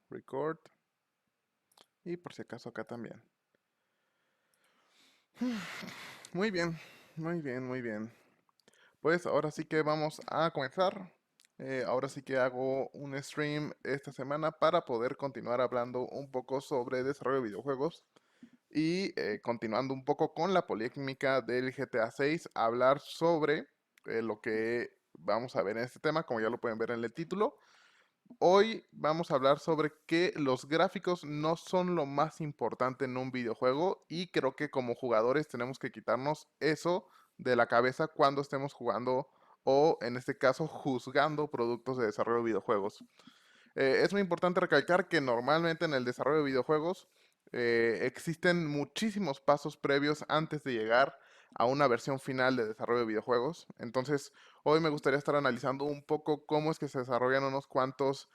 Record. Y por si acaso acá también. Muy bien, muy bien, muy bien. Pues ahora sí que vamos a comenzar. Ahora sí que hago un stream esta semana para poder continuar hablando un poco sobre desarrollo de videojuegos. Y continuando un poco con la polémica del GTA 6, hablar sobre lo que vamos a ver en este tema, como ya lo pueden ver en el título. Hoy vamos a hablar sobre que los gráficos no son lo más importante en un videojuego y creo que como jugadores tenemos que quitarnos eso de la cabeza cuando estemos jugando o en este caso juzgando productos de desarrollo de videojuegos. Es muy importante recalcar que normalmente en el desarrollo de videojuegos existen muchísimos pasos previos antes de llegar a una versión final de desarrollo de videojuegos. Entonces, hoy me gustaría estar analizando un poco cómo es que se desarrollan unos cuantos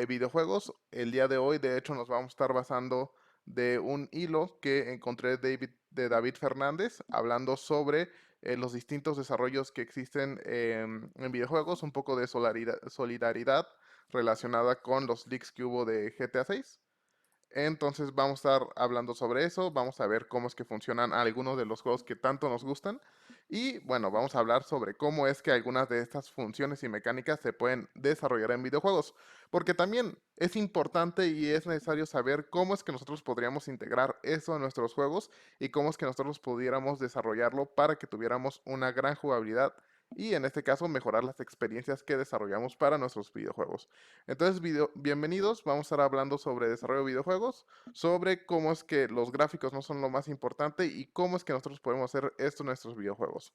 videojuegos. El día de hoy, de hecho, nos vamos a estar basando de un hilo que encontré de David Fernández hablando sobre los distintos desarrollos que existen en videojuegos, un poco de solidaridad relacionada con los leaks que hubo de GTA 6. Entonces vamos a estar hablando sobre eso, vamos a ver cómo es que funcionan algunos de los juegos que tanto nos gustan y bueno, vamos a hablar sobre cómo es que algunas de estas funciones y mecánicas se pueden desarrollar en videojuegos, porque también es importante y es necesario saber cómo es que nosotros podríamos integrar eso en nuestros juegos y cómo es que nosotros pudiéramos desarrollarlo para que tuviéramos una gran jugabilidad y en este caso mejorar las experiencias que desarrollamos para nuestros videojuegos. Entonces, bienvenidos, vamos a estar hablando sobre desarrollo de videojuegos, sobre cómo es que los gráficos no son lo más importante y cómo es que nosotros podemos hacer esto en nuestros videojuegos.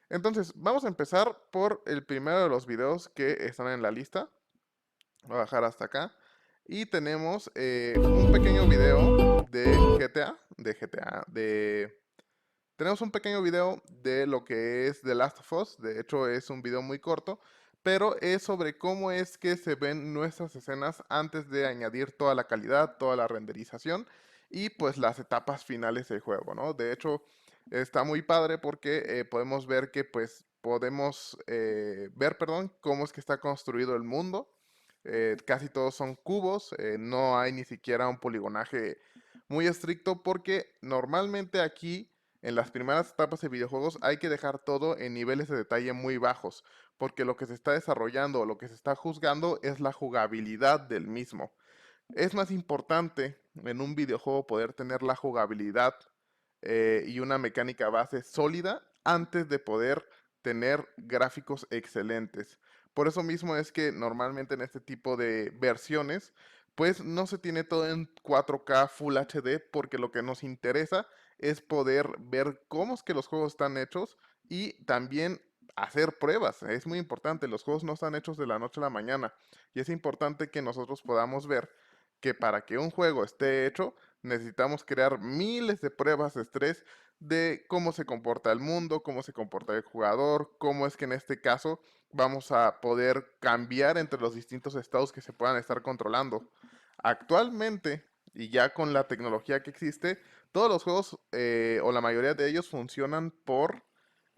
Entonces, vamos a empezar por el primero de los videos que están en la lista. Voy a bajar hasta acá. Y tenemos un pequeño video de GTA, tenemos un pequeño video de lo que es The Last of Us, de hecho es un video muy corto, pero es sobre cómo es que se ven nuestras escenas antes de añadir toda la calidad, toda la renderización y pues las etapas finales del juego, ¿no? De hecho, está muy padre porque podemos ver que pues podemos ver, perdón, cómo es que está construido el mundo. Casi todos son cubos, no hay ni siquiera un poligonaje muy estricto porque normalmente aquí en las primeras etapas de videojuegos hay que dejar todo en niveles de detalle muy bajos, porque lo que se está desarrollando o lo que se está juzgando es la jugabilidad del mismo. Es más importante en un videojuego poder tener la jugabilidad y una mecánica base sólida antes de poder tener gráficos excelentes. Por eso mismo es que normalmente en este tipo de versiones, pues no se tiene todo en 4K Full HD porque lo que nos interesa es poder ver cómo es que los juegos están hechos y también hacer pruebas. Es muy importante, los juegos no están hechos de la noche a la mañana y es importante que nosotros podamos ver que para que un juego esté hecho necesitamos crear miles de pruebas de estrés de cómo se comporta el mundo, cómo se comporta el jugador, cómo es que en este caso vamos a poder cambiar entre los distintos estados que se puedan estar controlando. Actualmente, y ya con la tecnología que existe, todos los juegos o la mayoría de ellos funcionan por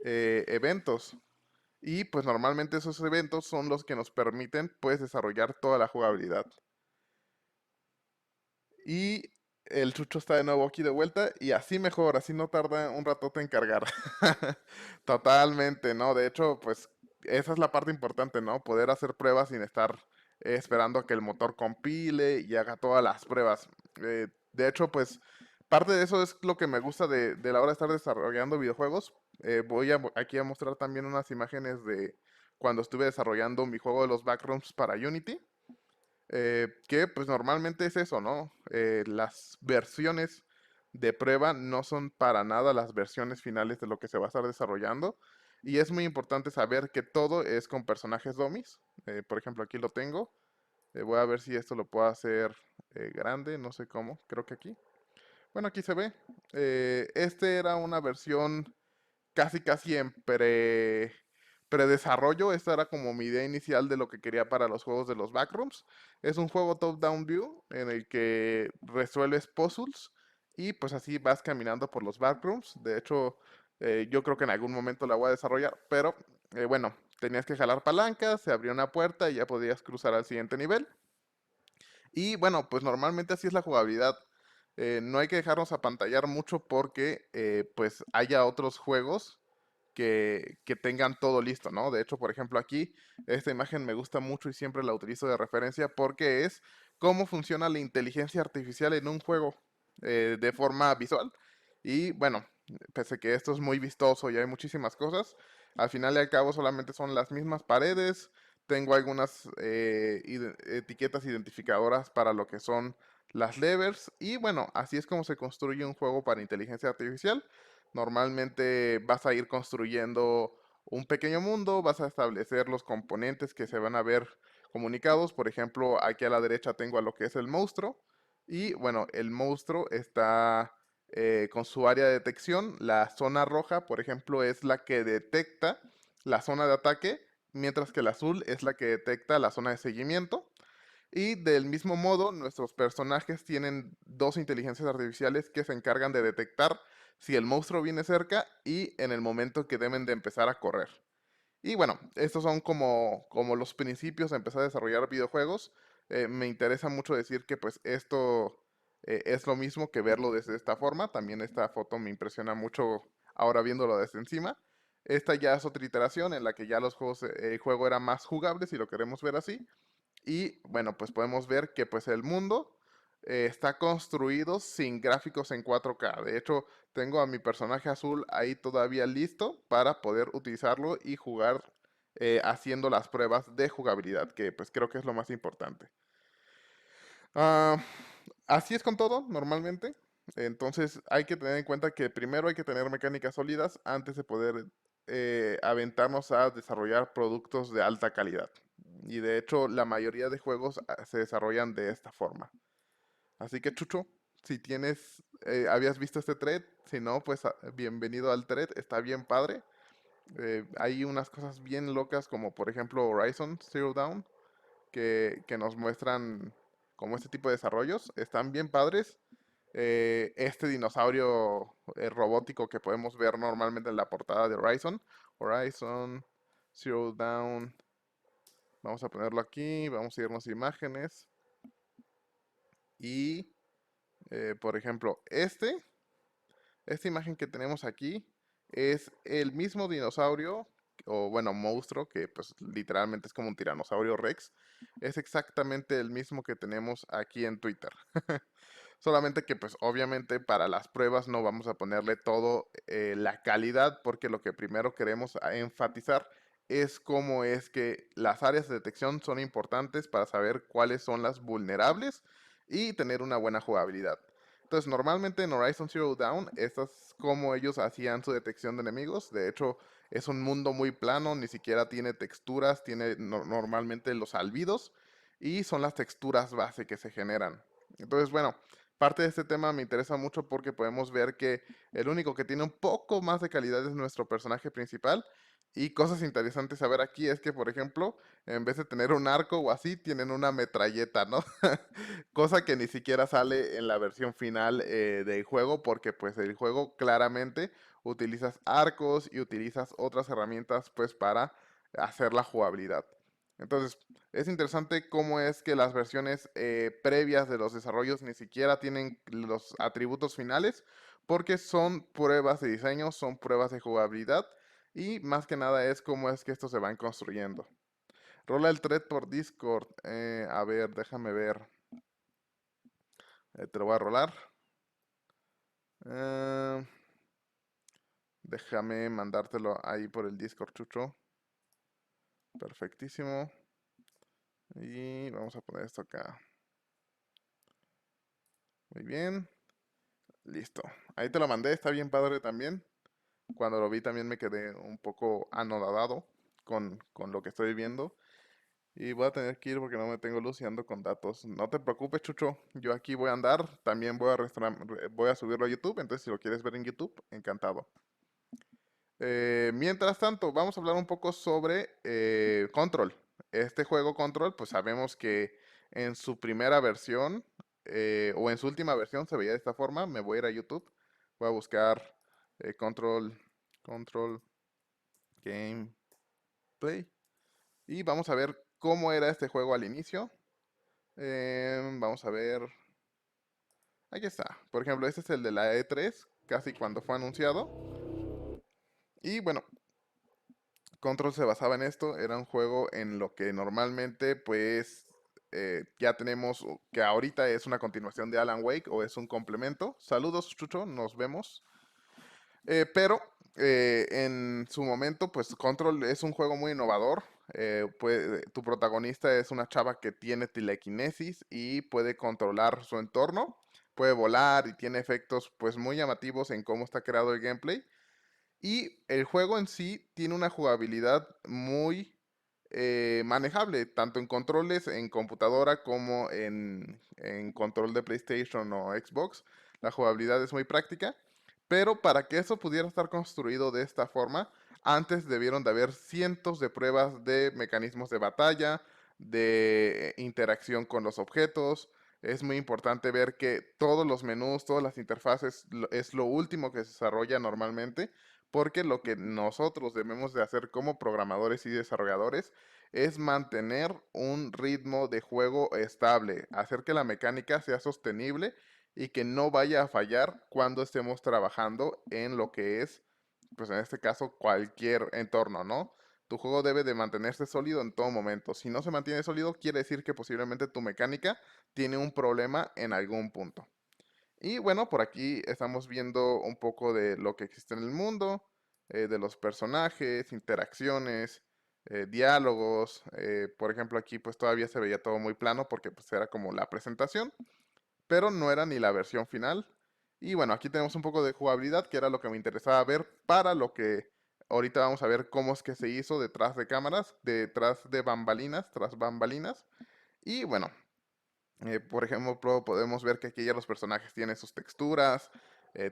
eventos. Y pues normalmente esos eventos son los que nos permiten pues desarrollar toda la jugabilidad. Y el chucho está de nuevo aquí de vuelta y así mejor, así no tarda un ratote en cargar. Totalmente, ¿no? De hecho, pues esa es la parte importante, ¿no? Poder hacer pruebas sin estar esperando a que el motor compile y haga todas las pruebas. De hecho, pues parte de eso es lo que me gusta de la hora de estar desarrollando videojuegos. Aquí a mostrar también unas imágenes de cuando estuve desarrollando mi juego de los backrooms para Unity. Que pues normalmente es eso, ¿no? Las versiones de prueba no son para nada las versiones finales de lo que se va a estar desarrollando. Y es muy importante saber que todo es con personajes dummies. Por ejemplo, aquí lo tengo. Voy a ver si esto lo puedo hacer grande, no sé cómo, creo que aquí. Bueno, aquí se ve. Este era una versión casi casi en predesarrollo. Esta era como mi idea inicial de lo que quería para los juegos de los backrooms. Es un juego top-down view en el que resuelves puzzles y pues así vas caminando por los backrooms. De hecho, yo creo que en algún momento la voy a desarrollar, pero bueno, tenías que jalar palancas, se abrió una puerta y ya podías cruzar al siguiente nivel. Y bueno, pues normalmente así es la jugabilidad. No hay que dejarnos apantallar mucho porque pues haya otros juegos que tengan todo listo, ¿no? De hecho, por ejemplo, aquí esta imagen me gusta mucho y siempre la utilizo de referencia porque es cómo funciona la inteligencia artificial en un juego de forma visual. Y bueno, pese a que esto es muy vistoso y hay muchísimas cosas, al final y al cabo solamente son las mismas paredes. Tengo algunas etiquetas identificadoras para lo que son las levers. Y bueno, así es como se construye un juego para inteligencia artificial. Normalmente vas a ir construyendo un pequeño mundo, vas a establecer los componentes que se van a ver comunicados. Por ejemplo, aquí a la derecha tengo a lo que es el monstruo. Y bueno, el monstruo está con su área de detección. La zona roja, por ejemplo, es la que detecta la zona de ataque, mientras que el azul es la que detecta la zona de seguimiento. Y del mismo modo, nuestros personajes tienen dos inteligencias artificiales que se encargan de detectar si el monstruo viene cerca y en el momento que deben de empezar a correr. Y bueno, estos son como los principios de empezar a desarrollar videojuegos. Me interesa mucho decir que pues esto es lo mismo que verlo desde esta forma. También esta foto me impresiona mucho ahora viéndolo desde encima. Esta ya es otra iteración en la que ya los juegos, el juego era más jugable, si lo queremos ver así. Y bueno, pues podemos ver que pues el mundo está construido sin gráficos en 4K. De hecho, tengo a mi personaje azul ahí todavía listo para poder utilizarlo y jugar haciendo las pruebas de jugabilidad, que pues creo que es lo más importante. Ah, así es con todo, normalmente. Entonces hay que tener en cuenta que primero hay que tener mecánicas sólidas antes de poder aventarnos a desarrollar productos de alta calidad. Y de hecho, la mayoría de juegos se desarrollan de esta forma. Así que, Chucho, si tienes, habías visto este thread, si no, pues bienvenido al thread, está bien padre. Hay unas cosas bien locas como por ejemplo Horizon Zero Dawn, que nos muestran como este tipo de desarrollos. Están bien padres. Este dinosaurio robótico que podemos ver normalmente en la portada de Horizon. Horizon Zero Dawn. Vamos a ponerlo aquí. Vamos a irnos a imágenes. Y, por ejemplo, esta imagen que tenemos aquí es el mismo dinosaurio, o bueno, monstruo, que pues literalmente es como un tiranosaurio Rex. Es exactamente el mismo que tenemos aquí en Twitter. Solamente que pues obviamente para las pruebas no vamos a ponerle todo la calidad, porque lo que primero queremos enfatizar es cómo es que las áreas de detección son importantes para saber cuáles son las vulnerables y tener una buena jugabilidad. Entonces, normalmente en Horizon Zero Dawn, estas es como ellos hacían su detección de enemigos. De hecho, es un mundo muy plano, ni siquiera tiene texturas, tiene normalmente los albedos y son las texturas base que se generan. Entonces, bueno, parte de este tema me interesa mucho porque podemos ver que el único que tiene un poco más de calidad es nuestro personaje principal. Y cosas interesantes a ver aquí es que, por ejemplo, en vez de tener un arco o así, tienen una metralleta, ¿no? Cosa que ni siquiera sale en la versión final del juego porque pues el juego claramente utilizas arcos y utilizas otras herramientas pues para hacer la jugabilidad. Entonces, es interesante cómo es que las versiones previas de los desarrollos ni siquiera tienen los atributos finales porque son pruebas de diseño, son pruebas de jugabilidad y más que nada es cómo es que estos se van construyendo. Rola el thread por Discord. A ver, déjame ver. Te lo voy a rolar. Eh, déjame mandártelo ahí por el Discord, Chucho. Perfectísimo. Y vamos a poner esto acá. Muy bien. Listo. Ahí te lo mandé, está bien padre también. Cuando lo vi también me quedé un poco anodadado con lo que estoy viendo. Y voy a tener que ir porque no me tengo luz y ando con datos. No te preocupes, Chucho. Yo aquí voy a andar. También voy a subirlo a YouTube. Entonces, si lo quieres ver en YouTube, encantado. Mientras tanto, vamos a hablar un poco sobre Control. Este juego Control, pues sabemos que en su primera versión o en su última versión se veía de esta forma. Me voy a ir a YouTube. Voy a buscar Control, Control Gameplay. Y vamos a ver cómo era este juego al inicio. Vamos a ver. Aquí está. Por ejemplo, este es el de la E3, casi cuando fue anunciado. Y bueno, Control se basaba en esto. Era un juego en lo que normalmente, pues, ya tenemos, que ahorita es una continuación de Alan Wake o es un complemento. Saludos, Chucho, nos vemos. Pero en su momento, pues Control es un juego muy innovador. Tu protagonista es una chava que tiene telequinesis y puede controlar su entorno, puede volar y tiene efectos pues muy llamativos en cómo está creado el gameplay. Y el juego en sí tiene una jugabilidad muy manejable, tanto en controles en computadora como en control de PlayStation o Xbox. La jugabilidad es muy práctica, pero para que eso pudiera estar construido de esta forma, antes debieron de haber cientos de pruebas de mecanismos de batalla, de interacción con los objetos. Es muy importante ver que todos los menús, todas las interfaces es lo último que se desarrolla normalmente, porque lo que nosotros debemos de hacer como programadores y desarrolladores es mantener un ritmo de juego estable, hacer que la mecánica sea sostenible y que no vaya a fallar cuando estemos trabajando en lo que es, pues en este caso, cualquier entorno, ¿no? Tu juego debe de mantenerse sólido en todo momento. Si no se mantiene sólido, quiere decir que posiblemente tu mecánica tiene un problema en algún punto. Y bueno, por aquí estamos viendo un poco de lo que existe en el mundo, de los personajes, interacciones, diálogos. Por ejemplo, aquí pues todavía se veía todo muy plano porque pues era como la presentación, pero no era ni la versión final. Y bueno, aquí tenemos un poco de jugabilidad, que era lo que me interesaba ver para lo que ahorita vamos a ver cómo es que se hizo detrás de cámaras, detrás de bambalinas, tras bambalinas. Y bueno, por ejemplo, podemos ver que aquí ya los personajes tienen sus texturas,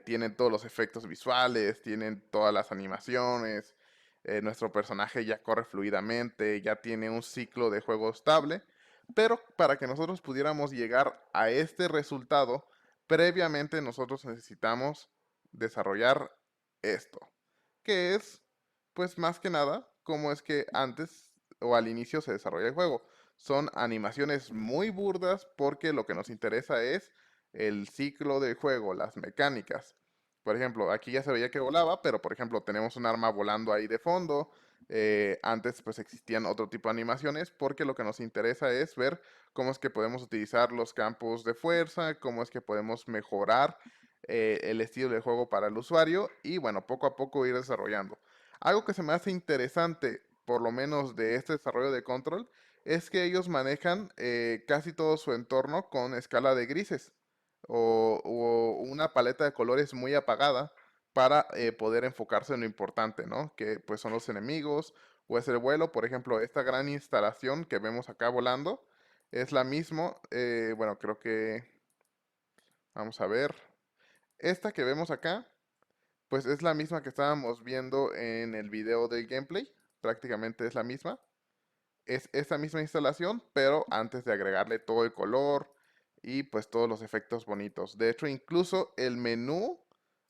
tienen todos los efectos visuales, tienen todas las animaciones. Nuestro personaje ya corre fluidamente, ya tiene un ciclo de juego estable. Pero para que nosotros pudiéramos llegar a este resultado, previamente nosotros necesitamos desarrollar esto, que es, pues más que nada, cómo es que antes o al inicio se desarrolla el juego. Son animaciones muy burdas porque lo que nos interesa es el ciclo del juego, las mecánicas. Por ejemplo, aquí ya se veía que volaba, pero por ejemplo tenemos un arma volando ahí de fondo. Antes pues existían otro tipo de animaciones porque lo que nos interesa es ver cómo es que podemos utilizar los campos de fuerza, cómo es que podemos mejorar el estilo de juego para el usuario y bueno, poco a poco ir desarrollando. Algo que se me hace interesante, por lo menos de este desarrollo de Control, es que ellos manejan casi todo su entorno con escala de grises o una paleta de colores muy apagada para poder enfocarse en lo importante, ¿no? Que pues son los enemigos o es el vuelo. Por ejemplo, esta gran instalación que vemos acá volando es la misma, bueno, creo que, vamos a ver, esta que vemos acá pues es la misma que estábamos viendo en el video del gameplay, prácticamente es la misma. Es esa misma instalación, pero antes de agregarle todo el color y pues todos los efectos bonitos. De hecho, incluso el menú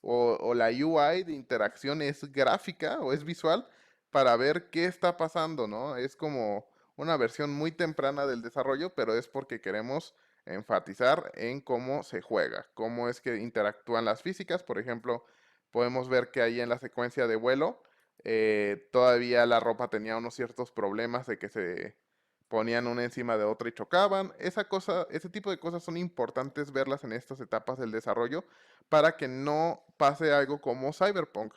o la UI de interacción es gráfica o es visual para ver qué está pasando, ¿no? Es como una versión muy temprana del desarrollo, pero es porque queremos enfatizar en cómo se juega, cómo es que interactúan las físicas. Por ejemplo, podemos ver que ahí en la secuencia de vuelo, todavía la ropa tenía unos ciertos problemas de que se ponían una encima de otra y chocaban. Esa cosa, ese tipo de cosas son importantes verlas en estas etapas del desarrollo para que no pase algo como Cyberpunk,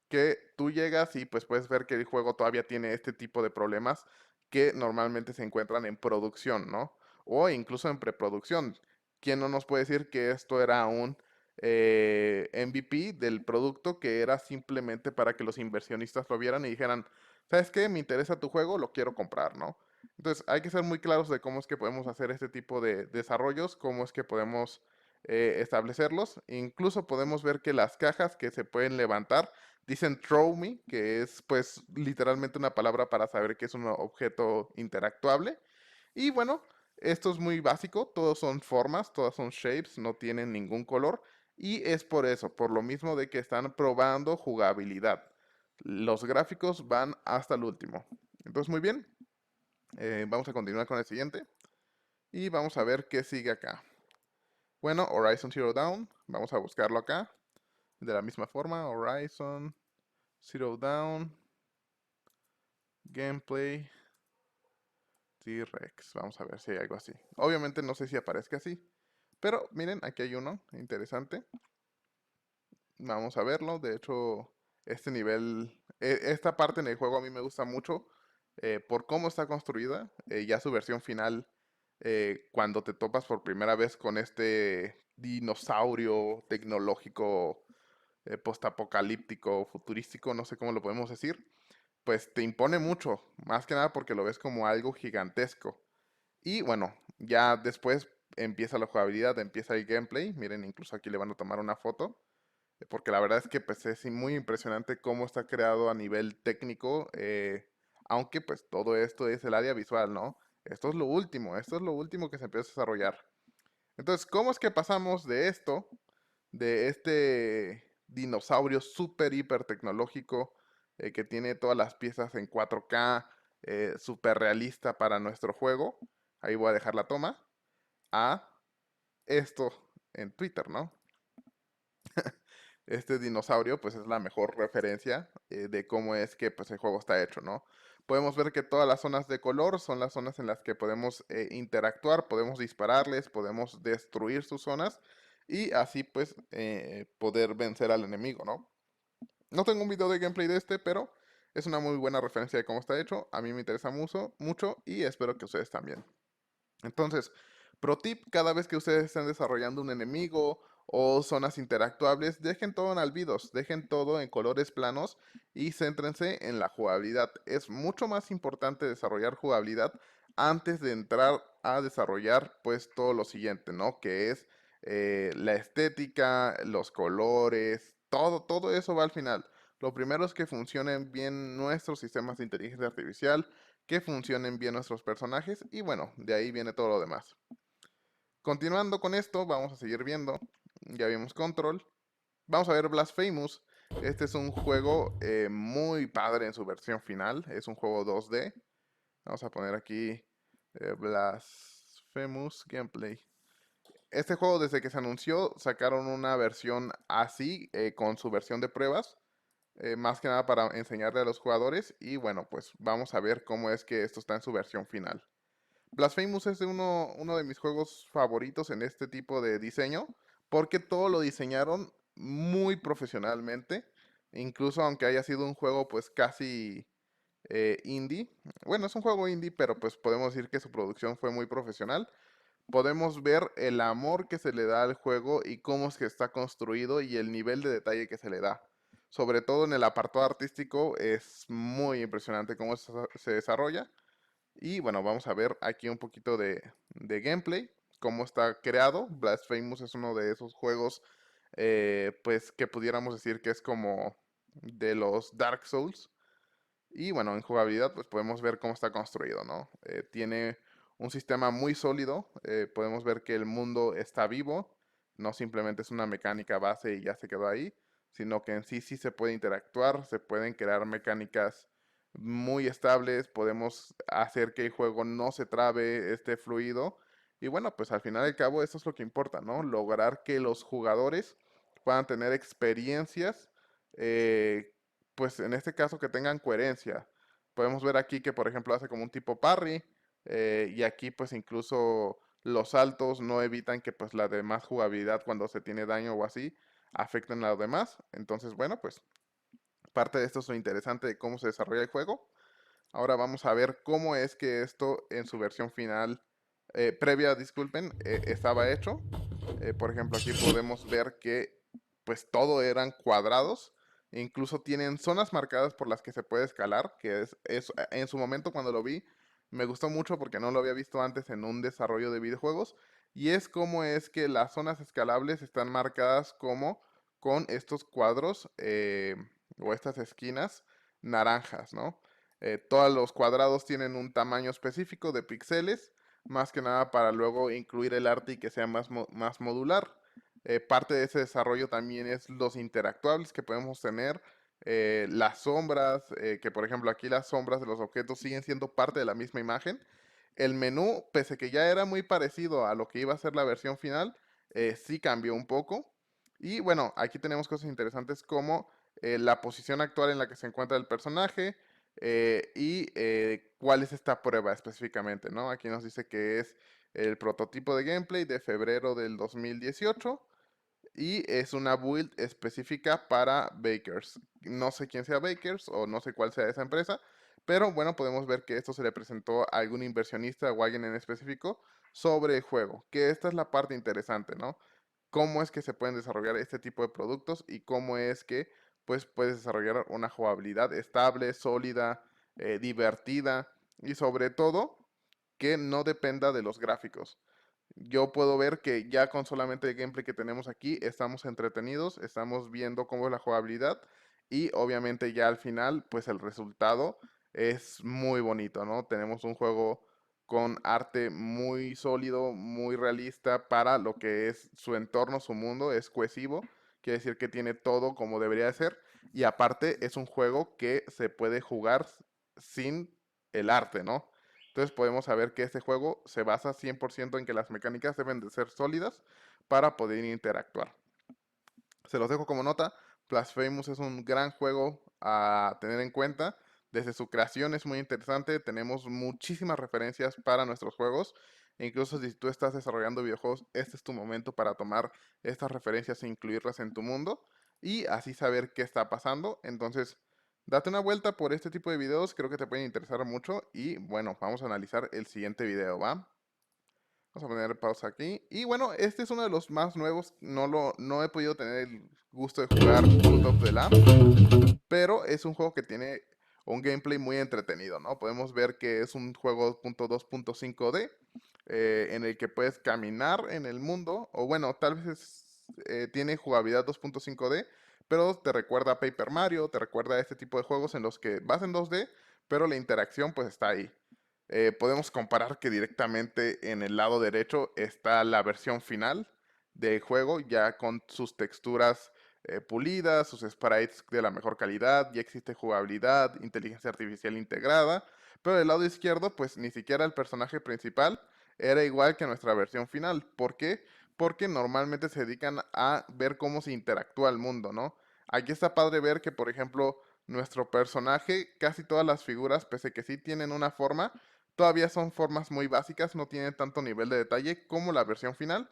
que tú llegas y pues puedes ver que el juego todavía tiene este tipo de problemas que normalmente se encuentran en producción, ¿no? O incluso en preproducción. ¿Quién no nos puede decir que esto era un MVP del producto que era simplemente para que los inversionistas lo vieran y dijeran, ¿sabes qué? Me interesa tu juego, lo quiero comprar, ¿no? Entonces hay que ser muy claros de cómo es que podemos hacer este tipo de desarrollos, cómo es que podemos establecerlos. Incluso podemos ver que las cajas que se pueden levantar dicen throw me, que es pues literalmente una palabra para saber que es un objeto interactuable. Y bueno, esto es muy básico, todos son formas, todas son shapes, no tienen ningún color. Y es por eso, por lo mismo de que están probando jugabilidad. Los gráficos van hasta el último. Entonces, muy bien. Vamos a continuar con el siguiente. Y vamos a ver qué sigue acá. Bueno, Horizon Zero Dawn, vamos a buscarlo acá. De la misma forma, Horizon Zero Dawn, gameplay, T-Rex. Vamos a ver si hay algo así. Obviamente no sé si aparezca así, pero miren, aquí hay uno interesante. Vamos a verlo. De hecho, este nivel, esta parte en el juego a mí me gusta mucho por cómo está construida. Ya su versión final, cuando te topas por primera vez con este dinosaurio tecnológico, postapocalíptico, futurístico, no sé cómo lo podemos decir, pues te impone mucho. Más que nada porque lo ves como algo gigantesco. Y bueno, ya después empieza la jugabilidad, empieza el gameplay. Miren, incluso aquí le van a tomar una foto porque la verdad es que pues es muy impresionante cómo está creado a nivel técnico, aunque pues todo esto es el área visual, ¿no? Esto es lo último que se empieza a desarrollar. Entonces, ¿cómo es que pasamos de esto, de este dinosaurio súper, hiper tecnológico, que tiene todas las piezas en 4K, súper realista para nuestro juego? Ahí voy a dejar la toma, a esto en Twitter, ¿no? Este dinosaurio pues es la mejor referencia de cómo es que pues el juego está hecho, ¿no? Podemos ver que todas las zonas de color son las zonas en las que podemos interactuar, podemos dispararles, podemos destruir sus zonas y así pues poder vencer al enemigo, ¿no? No tengo un video de gameplay de este, pero es una muy buena referencia de cómo está hecho. A mí me interesa mucho, mucho y espero que ustedes también. Entonces, pro tip, cada vez que ustedes estén desarrollando un enemigo o zonas interactuables, dejen todo en albedos, dejen todo en colores planos y céntrense en la jugabilidad. Es mucho más importante desarrollar jugabilidad antes de entrar a desarrollar pues todo lo siguiente, ¿no? Que es la estética, los colores, todo eso va al final. Lo primero es que funcionen bien nuestros sistemas de inteligencia artificial, que funcionen bien nuestros personajes y bueno, de ahí viene todo lo demás. Continuando con esto, vamos a seguir viendo. Ya vimos Control. Vamos a ver Blasphemous. Este es un juego muy padre en su versión final. Es un juego 2D. Vamos a poner aquí Blasphemous Gameplay. Este juego desde que se anunció sacaron una versión así con su versión de pruebas más que nada para enseñarle a los jugadores y bueno, pues vamos a ver cómo es que esto está en su versión final. Blasphemous es uno de mis juegos favoritos en este tipo de diseño porque todo lo diseñaron muy profesionalmente, incluso aunque haya sido un juego pues casi indie. Bueno, es un juego indie, pero pues podemos decir que su producción fue muy profesional. Podemos ver el amor que se le da al juego y cómo es que está construido y el nivel de detalle que se le da. Sobre todo en el apartado artístico es muy impresionante cómo se desarrolla. Y bueno, vamos a ver aquí un poquito de gameplay, cómo está creado. Blasphemous es uno de esos juegos, pues que pudiéramos decir que es como de los Dark Souls. Y bueno, en jugabilidad pues podemos ver cómo está construido, ¿no? Tiene un sistema muy sólido, podemos ver que el mundo está vivo, no simplemente es una mecánica base y ya se quedó ahí, sino que en sí sí se puede interactuar, se pueden crear mecánicas muy estables, podemos hacer que el juego no se trabe, esté fluido. Y bueno, pues al final y al cabo eso es lo que importa, ¿no? Lograr que los jugadores puedan tener experiencias eh, pues en este caso que tengan coherencia. Podemos ver aquí que, por ejemplo, hace como un tipo parry, y aquí pues incluso los saltos no evitan que pues la demás jugabilidad cuando se tiene daño o así afecten a los demás. Entonces, bueno, pues parte de esto es lo interesante de cómo se desarrolla el juego. Ahora vamos a ver cómo es que esto en su versión final, previa, disculpen, estaba hecho. Por ejemplo, aquí podemos ver que pues todo eran cuadrados. Incluso tienen zonas marcadas por las que se puede escalar, que en su momento cuando lo vi me gustó mucho porque no lo había visto antes en un desarrollo de videojuegos. Y es como es que las zonas escalables están marcadas como con estos cuadros o estas esquinas naranjas, ¿no? Todos los cuadrados tienen un tamaño específico de píxeles, más que nada para luego incluir el arte y que sea más modular. Parte de ese desarrollo también es los interactuables que podemos tener, las sombras, que por ejemplo aquí las sombras de los objetos siguen siendo parte de la misma imagen. el menú, pese que ya era muy parecido a lo que iba a ser la versión final, sí cambió un poco. Y bueno, aquí tenemos cosas interesantes como la posición actual en la que se encuentra el personaje y cuál es esta prueba específicamente, ¿no? Aquí nos dice que es el prototipo de gameplay de febrero del 2018 y es una build específica para Bakers. No sé quién sea Bakers o no sé cuál sea esa empresa, pero bueno, podemos ver que esto se le presentó a algún inversionista o alguien en específico sobre el juego, que esta es la parte interesante, ¿no? Cómo es que se pueden desarrollar este tipo de productos y cómo es que pues puedes desarrollar una jugabilidad estable, sólida, divertida y sobre todo que no dependa de los gráficos. Yo puedo ver que ya con solamente el gameplay que tenemos aquí estamos entretenidos, estamos viendo cómo es la jugabilidad y obviamente ya al final pues el resultado es muy bonito, ¿no? Tenemos un juego con arte muy sólido, muy realista para lo que es su entorno, su mundo, es cohesivo, quiere decir que tiene todo como debería de ser y aparte es un juego que se puede jugar sin el arte, ¿no? Entonces podemos saber que este juego se basa 100% en que las mecánicas deben de ser sólidas para poder interactuar. Se los dejo como nota, Blasphemous es un gran juego a tener en cuenta. Desde su creación es muy interesante, tenemos muchísimas referencias para nuestros juegos. E incluso si tú estás desarrollando videojuegos, este es tu momento para tomar estas referencias e incluirlas en tu mundo y así saber qué está pasando. Entonces, date una vuelta por este tipo de videos, creo que te pueden interesar mucho y bueno, vamos a analizar el siguiente video, ¿va? Vamos a poner pausa aquí. Y bueno, este es uno de los más nuevos. No he podido tener el gusto de jugar Cult of the Lamb, pero es un juego que tiene un gameplay muy entretenido, ¿no? Podemos ver que es un juego 2.5D en el que puedes caminar en el mundo, o bueno, tal vez tiene jugabilidad 2.5D, pero te recuerda a Paper Mario, te recuerda a este tipo de juegos en los que vas en 2D, pero la interacción pues está ahí. Podemos comparar que directamente en el lado derecho está la versión final del juego, ya con sus texturas pulidas, sus sprites de la mejor calidad, ya existe jugabilidad, inteligencia artificial integrada, pero del lado izquierdo, pues ni siquiera el personaje principal era igual que nuestra versión final. ¿Por qué? Porque normalmente se dedican a ver cómo se interactúa el mundo, ¿no? Aquí está padre ver que, por ejemplo, nuestro personaje, casi todas las figuras, pese que sí tienen una forma, todavía son formas muy básicas, no tienen tanto nivel de detalle como la versión final.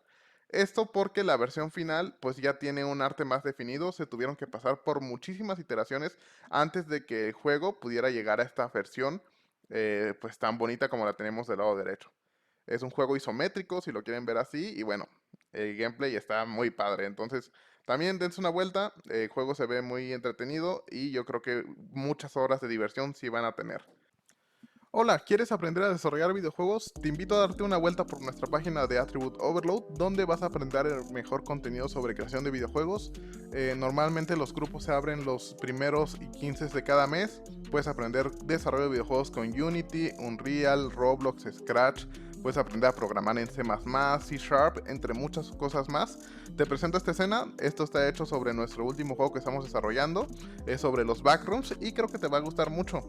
Esto porque la versión final pues ya tiene un arte más definido, se tuvieron que pasar por muchísimas iteraciones antes de que el juego pudiera llegar a esta versión pues tan bonita como la tenemos del lado derecho. Es un juego isométrico si lo quieren ver así y bueno, el gameplay está muy padre, entonces también dense una vuelta, el juego se ve muy entretenido y yo creo que muchas horas de diversión sí van a tener. Hola, ¿quieres aprender a desarrollar videojuegos? Te invito a darte una vuelta por nuestra página de Attribute Overload, donde vas a aprender el mejor contenido sobre creación de videojuegos. Normalmente los grupos se abren los primeros y 15 de cada mes. Puedes aprender desarrollo de videojuegos con Unity, Unreal, Roblox, Scratch. Puedes aprender a programar en C++, C Sharp, entre muchas cosas más. Te presento esta escena. Esto está hecho sobre nuestro último juego que estamos desarrollando. Es sobre los backrooms y creo que te va a gustar mucho.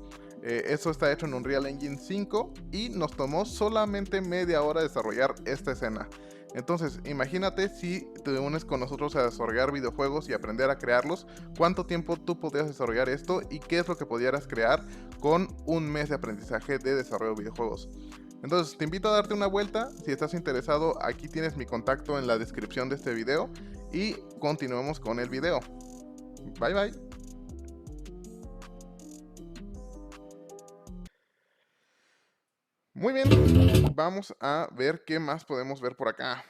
Eso está hecho en Unreal Engine 5 y nos tomó solamente media hora desarrollar esta escena. Entonces, imagínate si te unes con nosotros a desarrollar videojuegos y aprender a crearlos, cuánto tiempo tú podrías desarrollar esto y qué es lo que pudieras crear con un mes de aprendizaje de desarrollo de videojuegos. Entonces, te invito a darte una vuelta. Si estás interesado, aquí tienes mi contacto en la descripción de este video y continuemos con el video. Bye bye. Muy bien, vamos a ver qué más podemos ver por acá.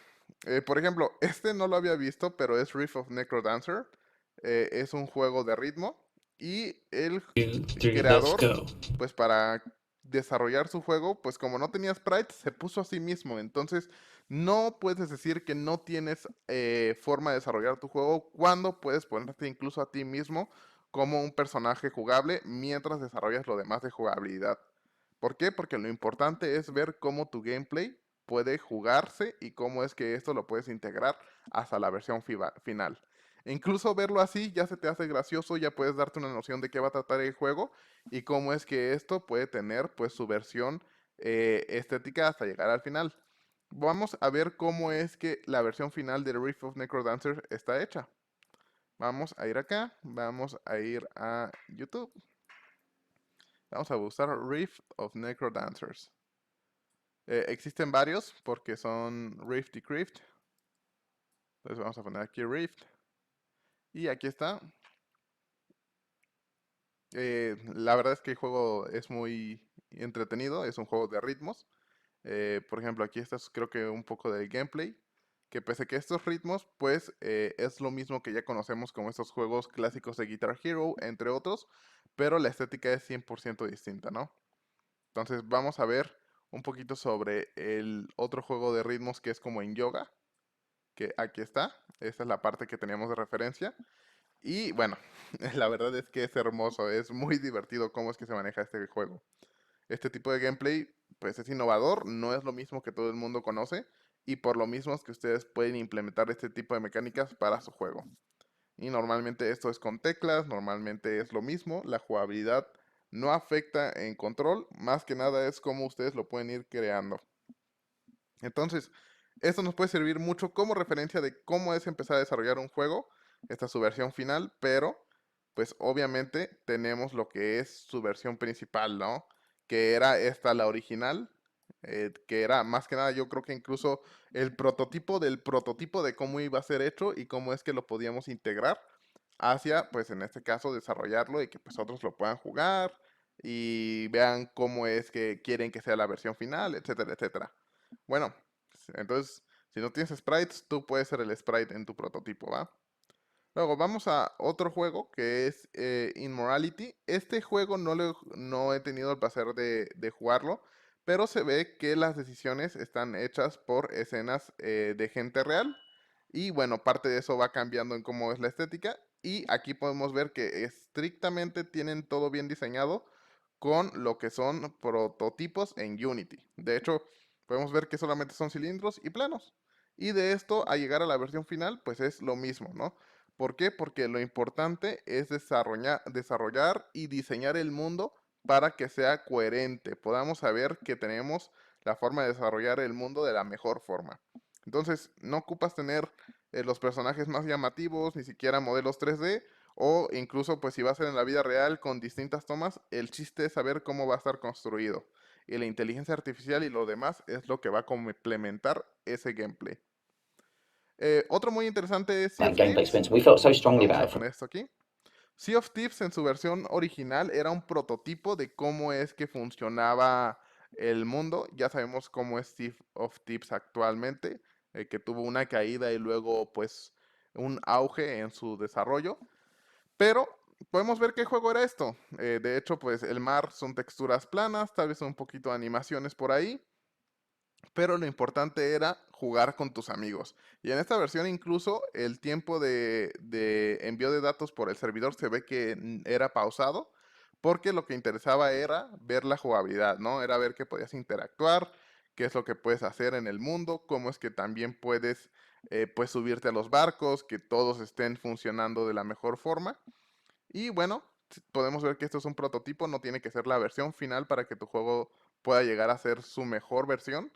Por ejemplo, este no lo había visto, pero es Riff of Necrodancer. Es un juego de ritmo y el 2, 3, let's creador, go. pues para desarrollar su juego, pues como no tenía sprites, se puso a sí mismo. Entonces, no puedes decir que no tienes forma de desarrollar tu juego cuando puedes ponerte incluso a ti mismo como un personaje jugable mientras desarrollas lo demás de jugabilidad. ¿Por qué? Porque lo importante es ver cómo tu gameplay puede jugarse y cómo es que esto lo puedes integrar hasta la versión final. E incluso verlo así ya se te hace gracioso, ya puedes darte una noción de qué va a tratar el juego y cómo es que esto puede tener pues su versión estética hasta llegar al final. Vamos a ver cómo es que la versión final de Rift of Necrodancer está hecha. Vamos a ir acá, vamos a ir a YouTube. Vamos a buscar Rift of Necrodancers. Existen varios porque son Rift y Crypt. Entonces vamos a poner aquí Rift. Y aquí está. La verdad es que el juego es muy entretenido. Es un juego de ritmos. Por ejemplo, aquí está creo que un poco del gameplay. Que pese a que estos ritmos, pues es lo mismo que ya conocemos como estos juegos clásicos de Guitar Hero, entre otros. Pero la estética es 100% distinta, ¿no? Entonces vamos a ver un poquito sobre el otro juego de ritmos que es como en yoga, que aquí está. Esta es la parte que teníamos de referencia. Y bueno, la verdad es que es hermoso, es muy divertido cómo es que se maneja este juego. Este tipo de gameplay pues es innovador, no es lo mismo que todo el mundo conoce y por lo mismo es que ustedes pueden implementar este tipo de mecánicas para su juego. Y normalmente esto es con teclas, normalmente es lo mismo, la jugabilidad no afecta en control, más que nada es como ustedes lo pueden ir creando. Entonces, esto nos puede servir mucho como referencia de cómo es empezar a desarrollar un juego. Esta es su versión final, pero pues obviamente tenemos lo que es su versión principal, ¿no? Que era esta la original, que era más que nada yo creo que incluso el prototipo del prototipo de cómo iba a ser hecho y cómo es que lo podíamos integrar hacia, pues en este caso, desarrollarlo y que pues otros lo puedan jugar y vean cómo es que quieren que sea la versión final, etcétera, etcétera. Bueno, entonces, si no tienes sprites, tú puedes ser el sprite en tu prototipo, ¿va? Luego vamos a otro juego que es Immorality. Este juego no he tenido el placer de jugarlo, pero se ve que las decisiones están hechas por escenas de gente real. Y bueno, parte de eso va cambiando en cómo es la estética. Y aquí podemos ver que estrictamente tienen todo bien diseñado con lo que son prototipos en Unity. De hecho, podemos ver que solamente son cilindros y planos. Y de esto a llegar a la versión final, pues es lo mismo, ¿no? ¿Por qué? Porque lo importante es desarrollar y diseñar el mundo para que sea coherente, podamos saber que tenemos la forma de desarrollar el mundo de la mejor forma. Entonces, no ocupas tener los personajes más llamativos, ni siquiera modelos 3D, o incluso, pues si va a ser en la vida real con distintas tomas, el chiste es saber cómo va a estar construido. Y la inteligencia artificial y lo demás es lo que va a complementar ese gameplay. Otro muy interesante es Sea That of gameplay Thieves. experience. We felt so strongly Vamos about a it from poner esto aquí. Sea of Thieves en su versión original era un prototipo de cómo es que funcionaba el mundo. Ya sabemos cómo es Sea of Thieves actualmente, que tuvo una caída y luego pues un auge en su desarrollo. Pero podemos ver qué juego era esto. De hecho, pues el mar son texturas planas, tal vez un poquito de animaciones por ahí. Pero lo importante era jugar con tus amigos. Y en esta versión incluso el tiempo de envío de datos por el servidor se ve que era pausado, porque lo que interesaba era ver la jugabilidad, ¿no? Era ver qué podías interactuar, qué es lo que puedes hacer en el mundo, cómo es que también puedes pues subirte a los barcos, que todos estén funcionando de la mejor forma. Y bueno, podemos ver que esto es un prototipo, no tiene que ser la versión final para que tu juego pueda llegar a ser su mejor versión.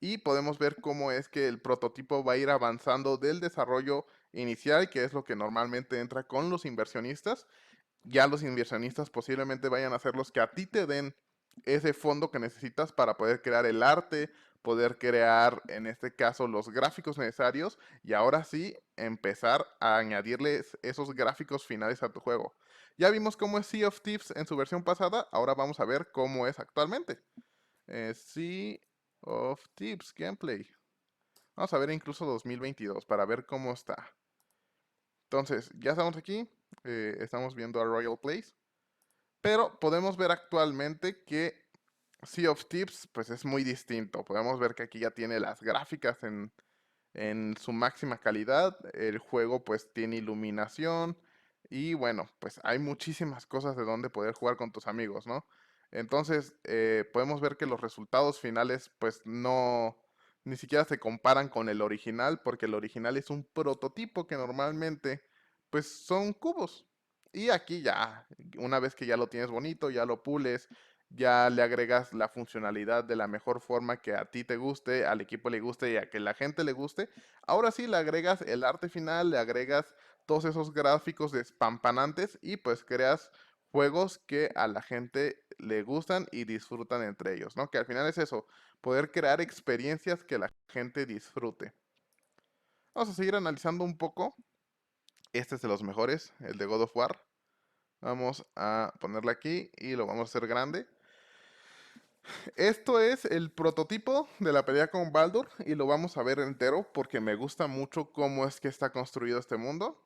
Y podemos ver cómo es que el prototipo va a ir avanzando del desarrollo inicial, que es lo que normalmente entra con los inversionistas. Ya los inversionistas posiblemente vayan a ser los que a ti te den ese fondo que necesitas para poder crear el arte, poder crear, en este caso, los gráficos necesarios y ahora sí empezar a añadirles esos gráficos finales a tu juego. Ya vimos cómo es Sea of Thieves en su versión pasada, ahora vamos a ver cómo es actualmente. Sea of Thieves Gameplay. Vamos a ver incluso 2022 para ver cómo está. Entonces, ya estamos aquí, estamos viendo a Royal Place. Pero podemos ver actualmente que Sea of Thieves pues es muy distinto. Podemos ver que aquí ya tiene las gráficas en su máxima calidad. El juego pues tiene iluminación. Y bueno, pues hay muchísimas cosas de donde poder jugar con tus amigos, ¿no? Entonces podemos ver que los resultados finales pues no, ni siquiera se comparan con el original, porque el original es un prototipo que normalmente pues son cubos. Y aquí ya, una vez que ya lo tienes bonito, ya lo pules, ya le agregas la funcionalidad de la mejor forma que a ti te guste, al equipo le guste y a que la gente le guste. Ahora sí le agregas el arte final, le agregas todos esos gráficos despampanantes y pues creas juegos que a la gente le gustan y disfrutan entre ellos, ¿no? Que al final es eso, poder crear experiencias que la gente disfrute. Vamos a seguir analizando un poco. Este es de los mejores, el de God of War. Vamos a ponerle aquí y lo vamos a hacer grande. Esto es el prototipo de la pelea con Baldur y lo vamos a ver entero porque me gusta mucho cómo es que está construido este mundo.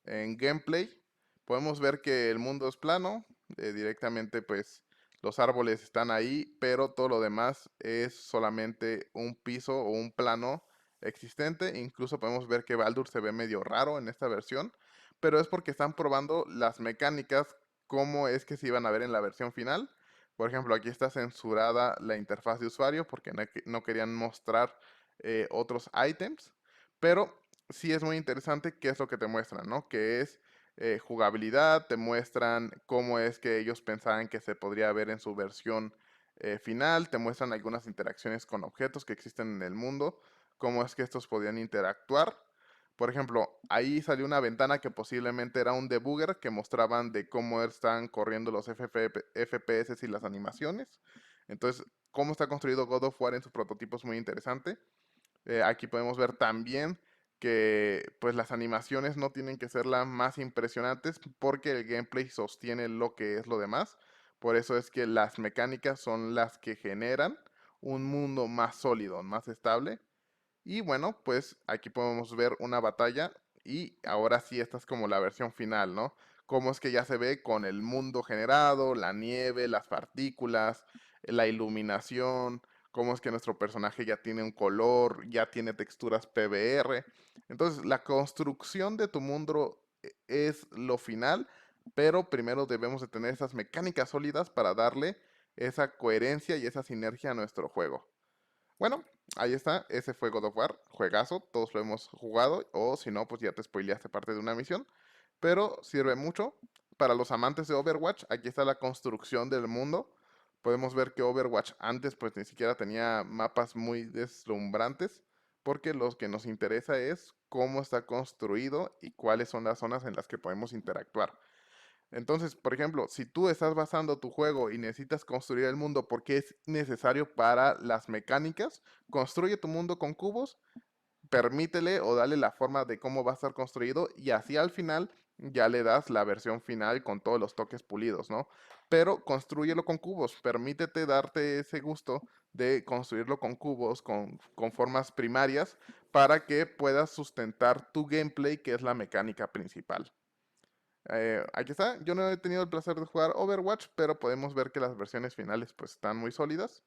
En gameplay podemos ver que el mundo es plano, directamente pues los árboles están ahí, pero todo lo demás es solamente un piso o un plano existente. Incluso podemos ver que Baldur se ve medio raro en esta versión, pero es porque están probando las mecánicas, cómo es que se iban a ver en la versión final. Por ejemplo, aquí está censurada la interfaz de usuario porque no querían mostrar otros ítems, pero sí es muy interesante qué es lo que te muestran, ¿no? Que es jugabilidad, te muestran cómo es que ellos pensaban que se podría ver en su versión final, te muestran algunas interacciones con objetos que existen en el mundo, cómo es que estos podían interactuar. Por ejemplo, ahí salió una ventana que posiblemente era un debugger que mostraban de cómo están corriendo los FPS y las animaciones. Entonces, cómo está construido God of War en su prototipo es muy interesante. Aquí podemos ver también que pues las animaciones no tienen que ser las más impresionantes porque el gameplay sostiene lo que es lo demás. Por eso es que las mecánicas son las que generan un mundo más sólido, más estable. Y bueno, pues aquí podemos ver una batalla y ahora sí esta es como la versión final, ¿no? Cómo es que ya se ve con el mundo generado, la nieve, las partículas, la iluminación, cómo es que nuestro personaje ya tiene un color, ya tiene texturas PBR. Entonces, la construcción de tu mundo es lo final, pero primero debemos de tener esas mecánicas sólidas para darle esa coherencia y esa sinergia a nuestro juego. Bueno, ahí está, ese fue God of War, juegazo, todos lo hemos jugado, o si no, pues ya te spoileaste parte de una misión, pero sirve mucho. Para los amantes de Overwatch, aquí está la construcción del mundo. Podemos ver que Overwatch antes pues ni siquiera tenía mapas muy deslumbrantes, porque lo que nos interesa es cómo está construido y cuáles son las zonas en las que podemos interactuar. Entonces, por ejemplo, si tú estás basando tu juego y necesitas construir el mundo porque es necesario para las mecánicas, construye tu mundo con cubos, permítele o dale la forma de cómo va a estar construido y así al final ya le das la versión final con todos los toques pulidos, ¿no? Pero construyelo con cubos, permítete darte ese gusto de construirlo con cubos, con formas primarias, para que puedas sustentar tu gameplay, que es la mecánica principal. Aquí está, yo no he tenido el placer de jugar Overwatch, pero podemos ver que las versiones finales pues están muy sólidas.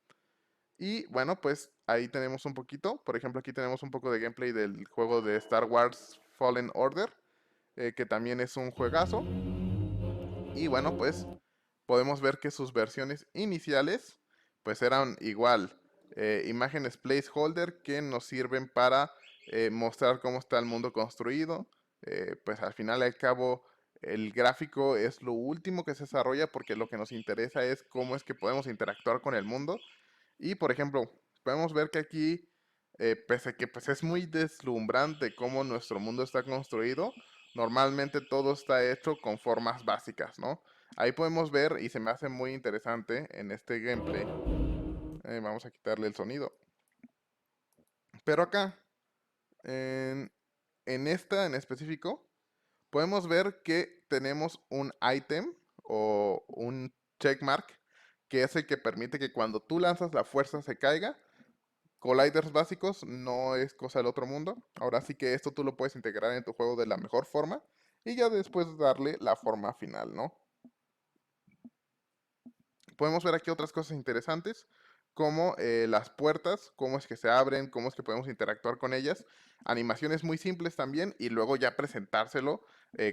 Y bueno, pues ahí tenemos un poquito, por ejemplo aquí tenemos un poco de gameplay del juego de Star Wars Fallen Order, que también es un juegazo. Y bueno, pues podemos ver que sus versiones iniciales pues eran igual, imágenes placeholder que nos sirven para mostrar cómo está el mundo construido. Pues al final y al cabo el gráfico es lo último que se desarrolla porque lo que nos interesa es cómo es que podemos interactuar con el mundo. Y por ejemplo, podemos ver que aquí, pese a que pues, es muy deslumbrante cómo nuestro mundo está construido, normalmente todo está hecho con formas básicas, ¿no? Ahí podemos ver, y se me hace muy interesante en este gameplay, vamos a quitarle el sonido, pero acá, en, en esta en específico, podemos ver que tenemos un item o un checkmark que es el que permite que cuando tú lanzas la fuerza se caiga. Colliders básicos no es cosa del otro mundo. Ahora sí que esto tú lo puedes integrar en tu juego de la mejor forma y ya después darle la forma final, ¿no? Podemos ver aquí otras cosas interesantes como las puertas, cómo es que se abren, cómo es que podemos interactuar con ellas. Animaciones muy simples también y luego ya presentárselo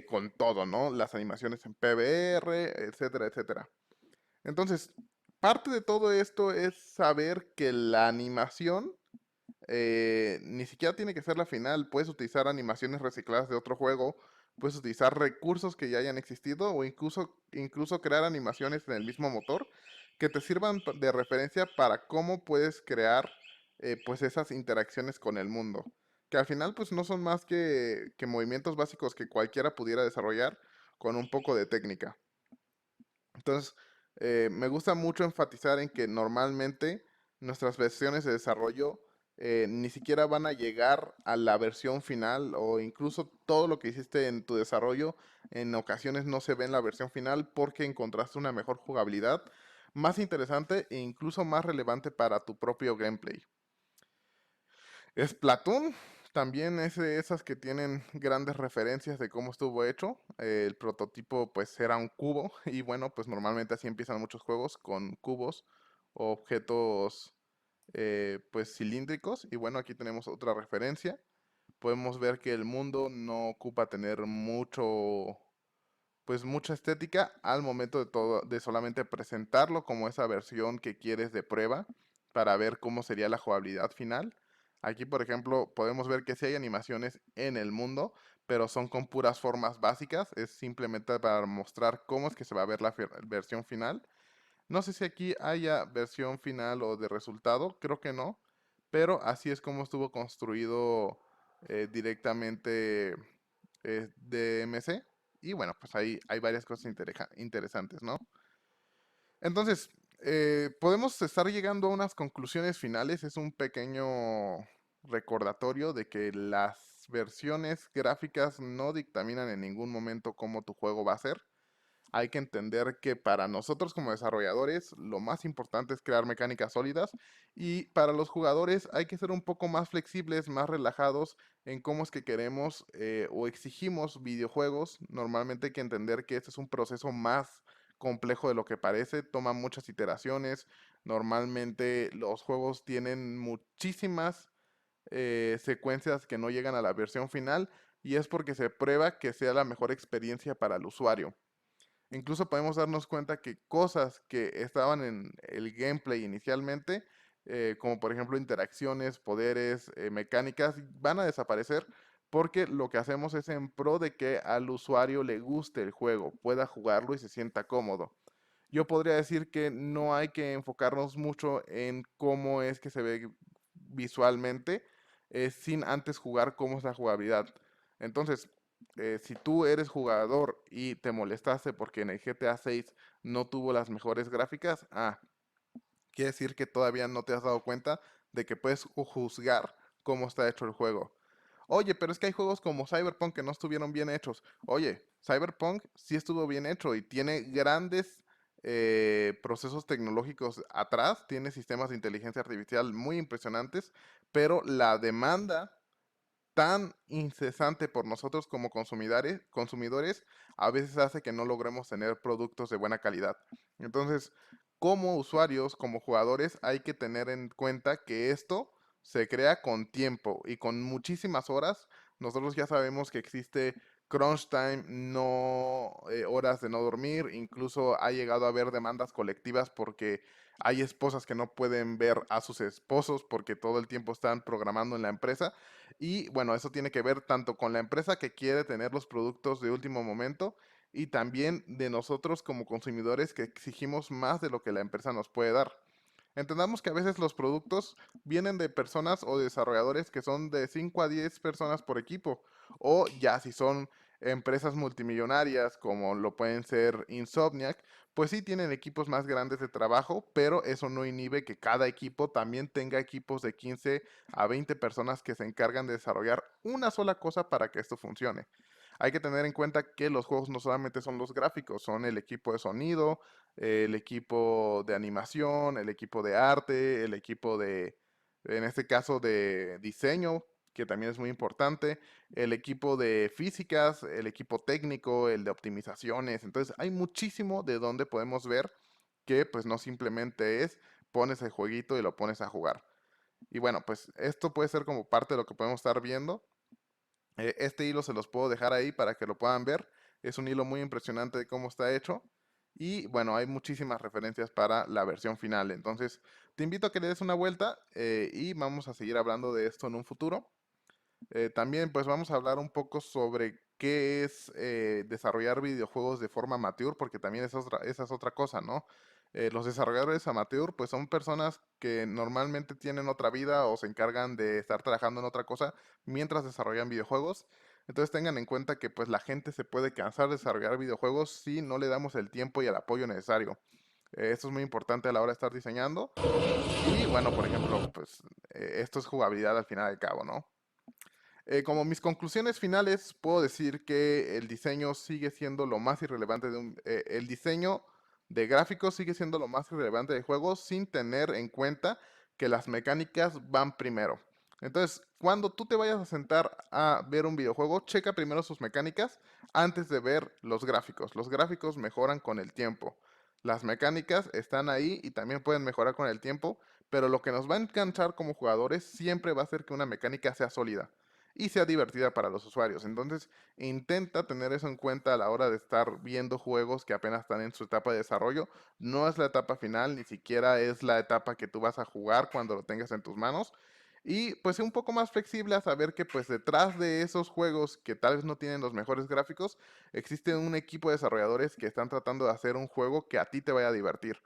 con todo, ¿no? Las animaciones en PBR, etcétera, etcétera. Entonces, parte de todo esto es saber que la animación ni siquiera tiene que ser la final. Puedes utilizar animaciones recicladas de otro juego, puedes utilizar recursos que ya hayan existido o incluso crear animaciones en el mismo motor que te sirvan de referencia para cómo puedes crear pues esas interacciones con el mundo. Que al final pues no son más que movimientos básicos que cualquiera pudiera desarrollar con un poco de técnica. Entonces, me gusta mucho enfatizar en que normalmente nuestras versiones de desarrollo ni siquiera van a llegar a la versión final o incluso todo lo que hiciste en tu desarrollo en ocasiones no se ve en la versión final porque encontraste una mejor jugabilidad, más interesante e incluso más relevante para tu propio gameplay. Splatoon también es de esas que tienen grandes referencias de cómo estuvo hecho. El prototipo pues era un cubo y bueno, pues normalmente así empiezan muchos juegos con cubos o objetos pues cilíndricos. Y bueno, aquí tenemos otra referencia. Podemos ver que el mundo no ocupa tener pues mucha estética al momento de solamente presentarlo como esa versión que quieres de prueba para ver cómo sería la jugabilidad final. Aquí, por ejemplo, podemos ver que sí hay animaciones en el mundo, pero son con puras formas básicas. Es simplemente para mostrar cómo es que se va a ver la versión final. No sé si aquí haya versión final o de resultado, creo que no, pero así es como estuvo construido directamente DMC. Y bueno, pues ahí hay varias cosas interesantes, ¿no? Entonces, podemos estar llegando a unas conclusiones finales. Es un pequeño recordatorio de que las versiones gráficas no dictaminan en ningún momento cómo tu juego va a ser. Hay que entender que para nosotros como desarrolladores lo más importante es crear mecánicas sólidas y para los jugadores hay que ser un poco más flexibles, más relajados en cómo es que queremos o exigimos videojuegos. Normalmente hay que entender que este es un proceso más complejo de lo que parece, toma muchas iteraciones. Normalmente los juegos tienen muchísimas secuencias que no llegan a la versión final y es porque se prueba que sea la mejor experiencia para el usuario. Incluso podemos darnos cuenta que cosas que estaban en el gameplay inicialmente, como por ejemplo interacciones, poderes, mecánicas, van a desaparecer porque lo que hacemos es en pro de que al usuario le guste el juego, pueda jugarlo y se sienta cómodo. Yo podría decir que no hay que enfocarnos mucho en cómo es que se ve visualmente, sin antes jugar cómo es la jugabilidad. Entonces, si tú eres jugador y te molestaste porque en el GTA 6 no tuvo las mejores gráficas, quiere decir que todavía no te has dado cuenta de que puedes juzgar cómo está hecho el juego. Oye, pero es que hay juegos como Cyberpunk que no estuvieron bien hechos. Oye, Cyberpunk sí estuvo bien hecho y tiene grandes procesos tecnológicos atrás, tiene sistemas de inteligencia artificial muy impresionantes, pero la demanda tan incesante por nosotros como consumidores a veces hace que no logremos tener productos de buena calidad. Entonces, como usuarios, como jugadores, hay que tener en cuenta que esto se crea con tiempo y con muchísimas horas. Nosotros ya sabemos que existe crunch time, no horas de no dormir, incluso ha llegado a haber demandas colectivas porque hay esposas que no pueden ver a sus esposos porque todo el tiempo están programando en la empresa. Y bueno, eso tiene que ver tanto con la empresa que quiere tener los productos de último momento y también de nosotros como consumidores que exigimos más de lo que la empresa nos puede dar. Entendamos que a veces los productos vienen de personas o desarrolladores que son de 5 a 10 personas por equipo. O ya si son empresas multimillonarias como lo pueden ser Insomniac, pues sí tienen equipos más grandes de trabajo, pero eso no inhibe que cada equipo también tenga equipos de 15 a 20 personas que se encargan de desarrollar una sola cosa para que esto funcione. Hay que tener en cuenta que los juegos no solamente son los gráficos, son el equipo de sonido, el equipo de animación, el equipo de arte, el equipo en este caso, de diseño, que también es muy importante, el equipo de físicas, el equipo técnico, el de optimizaciones. Entonces, hay muchísimo de donde podemos ver que pues no simplemente es pones el jueguito y lo pones a jugar. Y bueno, pues esto puede ser como parte de lo que podemos estar viendo. Este hilo se los puedo dejar ahí para que lo puedan ver. Es un hilo muy impresionante de cómo está hecho. Y bueno, hay muchísimas referencias para la versión final. Entonces, te invito a que le des una vuelta y vamos a seguir hablando de esto en un futuro. También pues vamos a hablar un poco sobre qué es desarrollar videojuegos de forma mature, porque también esa es otra cosa, ¿no? Los desarrolladores amateur pues son personas que normalmente tienen otra vida o se encargan de estar trabajando en otra cosa mientras desarrollan videojuegos. Entonces tengan en cuenta que pues la gente se puede cansar de desarrollar videojuegos si no le damos el tiempo y el apoyo necesario. Esto es muy importante a la hora de estar diseñando. Y bueno, por ejemplo, pues esto es jugabilidad al final del cabo, ¿no? Como mis conclusiones finales, puedo decir que el diseño sigue siendo lo más irrelevante el diseño de gráficos sigue siendo lo más irrelevante de juegos sin tener en cuenta que las mecánicas van primero. Entonces, cuando tú te vayas a sentar a ver un videojuego, checa primero sus mecánicas antes de ver los gráficos. Los gráficos mejoran con el tiempo. Las mecánicas están ahí y también pueden mejorar con el tiempo, pero lo que nos va a enganchar como jugadores siempre va a ser que una mecánica sea sólida y sea divertida para los usuarios. Entonces, intenta tener eso en cuenta a la hora de estar viendo juegos que apenas están en su etapa de desarrollo. No es la etapa final, ni siquiera es la etapa que tú vas a jugar cuando lo tengas en tus manos. Y pues sé un poco más flexible a saber que pues detrás de esos juegos que tal vez no tienen los mejores gráficos, existe un equipo de desarrolladores que están tratando de hacer un juego que a ti te vaya a divertir.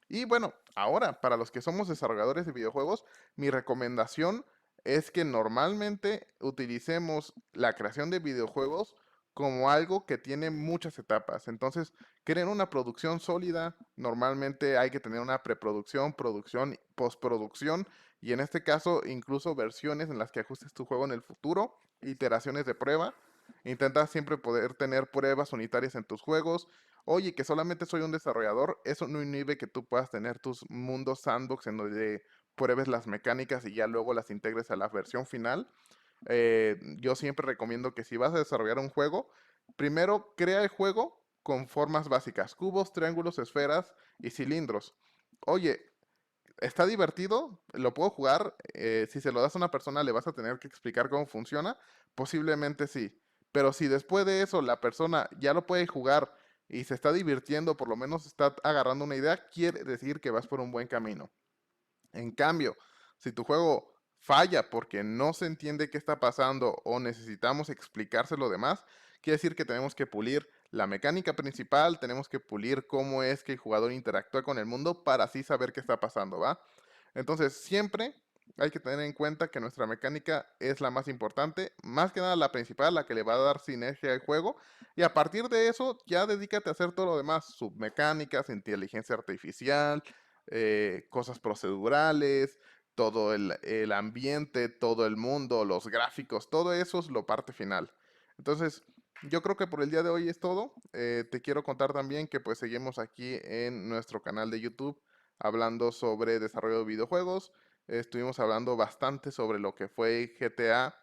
Y bueno, ahora, para los que somos desarrolladores de videojuegos, mi recomendación es que normalmente utilicemos la creación de videojuegos como algo que tiene muchas etapas. Entonces, creen una producción sólida, normalmente hay que tener una preproducción, producción, postproducción, y en este caso incluso versiones en las que ajustes tu juego en el futuro, iteraciones de prueba. Intenta siempre poder tener pruebas unitarias en tus juegos. Oye, que solamente soy un desarrollador, eso no inhibe que tú puedas tener tus mundos sandbox en donde pruebes las mecánicas y ya luego las integres a la versión final. Yo siempre recomiendo que si vas a desarrollar un juego, primero crea el juego con formas básicas, cubos, triángulos, esferas y cilindros. Oye, está divertido, lo puedo jugar. Si se lo das a una persona, le vas a tener que explicar cómo funciona. Posiblemente sí. Pero si después de eso la persona ya lo puede jugar y se está divirtiendo, por lo menos está agarrando una idea, quiere decir que vas por un buen camino. En cambio, si tu juego falla porque no se entiende qué está pasando o necesitamos explicárselo demás, quiere decir que tenemos que pulir la mecánica principal, tenemos que pulir cómo es que el jugador interactúa con el mundo para así saber qué está pasando, ¿va? Entonces, siempre hay que tener en cuenta que nuestra mecánica es la más importante, más que nada la principal, la que le va a dar sinergia al juego, y a partir de eso ya dedícate a hacer todo lo demás, submecánicas, inteligencia artificial, cosas procedurales, todo el ambiente, todo el mundo, los gráficos, todo eso es lo parte final. Entonces, yo creo que por el día de hoy es todo. Te quiero contar también que pues seguimos aquí en nuestro canal de YouTube hablando sobre desarrollo de videojuegos. Estuvimos hablando bastante sobre lo que fue GTA,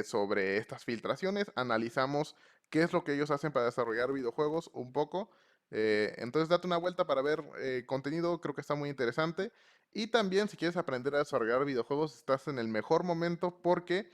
sobre estas filtraciones. Analizamos qué es lo que ellos hacen para desarrollar videojuegos un poco. Entonces date una vuelta para ver contenido, creo que está muy interesante. Y también si quieres aprender a desarrollar videojuegos, estás en el mejor momento porque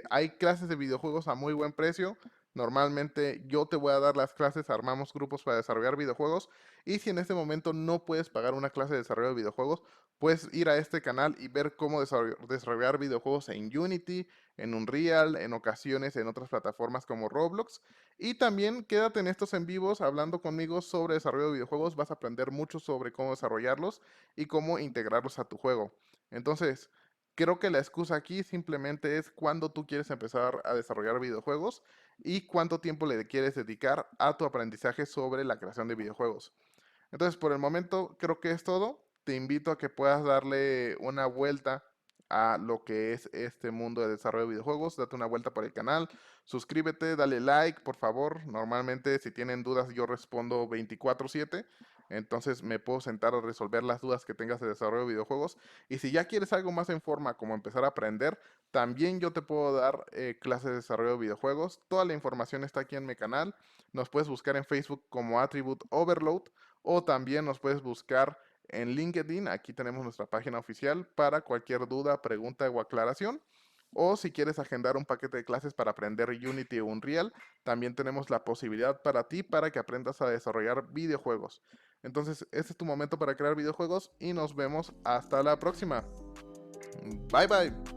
hay clases de videojuegos a muy buen precio. Normalmente yo te voy a dar las clases, armamos grupos para desarrollar videojuegos. Y si en este momento no puedes pagar una clase de desarrollo de videojuegos, puedes ir a este canal y ver cómo desarrollar videojuegos en Unity, en Unreal, en ocasiones en otras plataformas como Roblox. Y también quédate en estos en vivos hablando conmigo sobre desarrollo de videojuegos. Vas a aprender mucho sobre cómo desarrollarlos y cómo integrarlos a tu juego. Entonces, creo que la excusa aquí simplemente es cuándo tú quieres empezar a desarrollar videojuegos y cuánto tiempo le quieres dedicar a tu aprendizaje sobre la creación de videojuegos. Entonces, por el momento, creo que es todo. Te invito a que puedas darle una vuelta a lo que es este mundo de desarrollo de videojuegos. Date una vuelta por el canal, suscríbete, dale like, por favor. Normalmente, si tienen dudas, yo respondo 24/7. Entonces, me puedo sentar a resolver las dudas que tengas de desarrollo de videojuegos. Y si ya quieres algo más en forma, como empezar a aprender, también yo te puedo dar clases de desarrollo de videojuegos. Toda la información está aquí en mi canal. Nos puedes buscar en Facebook como Attribute Overload o también nos puedes buscar en LinkedIn. Aquí tenemos nuestra página oficial para cualquier duda, pregunta o aclaración. O si quieres agendar un paquete de clases para aprender Unity o Unreal, también tenemos la posibilidad para ti para que aprendas a desarrollar videojuegos. Entonces, este es tu momento para crear videojuegos y nos vemos hasta la próxima. Bye bye.